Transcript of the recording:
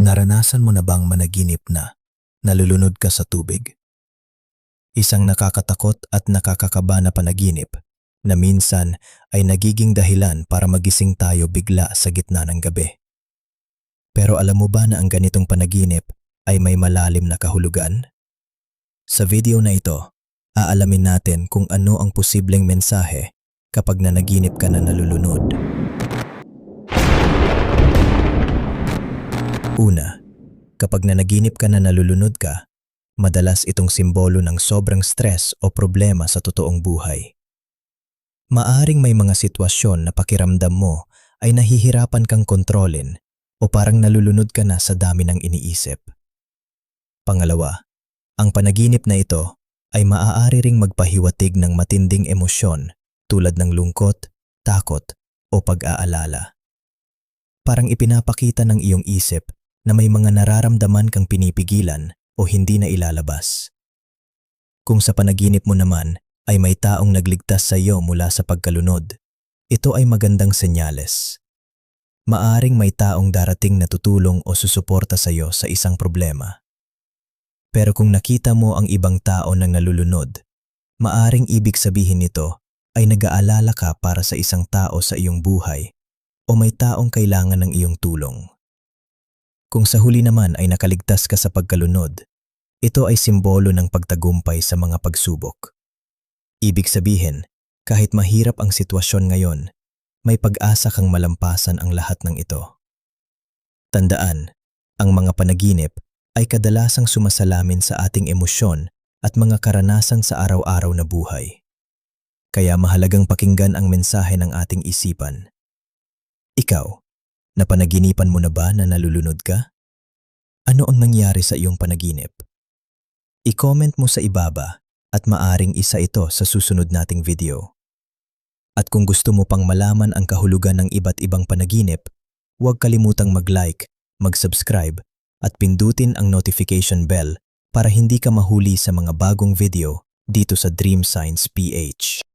Naranasan mo na bang managinip na nalulunod ka sa tubig? Isang nakakatakot at nakakakaba na panaginip na minsan ay nagiging dahilan para magising tayo bigla sa gitna ng gabi. Pero alam mo ba na ang ganitong panaginip ay may malalim na kahulugan? Sa video na ito, aalamin natin kung ano ang posibleng mensahe kapag nanaginip ka na nalulunod. Una, kapag nanaginip ka na nalulunod ka, madalas itong simbolo ng sobrang stress o problema sa totoong buhay. Maaring may mga sitwasyon na pakiramdam mo ay nahihirapan kang kontrolin o parang nalulunod ka na sa dami ng iniisip. Pangalawa, ang panaginip na ito ay maaari ring magpahiwatig ng matinding emosyon tulad ng lungkot, takot o pag-aalala. Parang ipinapakita ng iyong isip na may mga nararamdaman kang pinipigilan o hindi na ilalabas. Kung sa panaginip mo naman ay may taong nagligtas sa iyo mula sa pagkalunod, ito ay magandang senyales. Maaring may taong darating na tutulong o susuporta sa iyo sa isang problema. Pero kung nakita mo ang ibang tao nang nalulunod, maaring ibig sabihin nito ay nag-aalala ka para sa isang tao sa iyong buhay o may taong kailangan ng iyong tulong. Kung sa huli naman ay nakaligtas ka sa pagkalunod, ito ay simbolo ng pagtagumpay sa mga pagsubok. Ibig sabihin, kahit mahirap ang sitwasyon ngayon, may pag-asa kang malampasan ang lahat ng ito. Tandaan, ang mga panaginip ay kadalasang sumasalamin sa ating emosyon at mga karanasan sa araw-araw na buhay. Kaya mahalagang pakinggan ang mensahe ng ating isipan. Ikaw, napanaginipan mo na ba na nalulunod ka? Ano ang nangyari sa iyong panaginip? I-comment mo sa ibaba at maaring isa ito sa susunod nating video. At kung gusto mo pang malaman ang kahulugan ng iba't ibang panaginip, huwag kalimutang mag-like, mag-subscribe at pindutin ang notification bell para hindi ka mahuli sa mga bagong video dito sa Dream Science PH.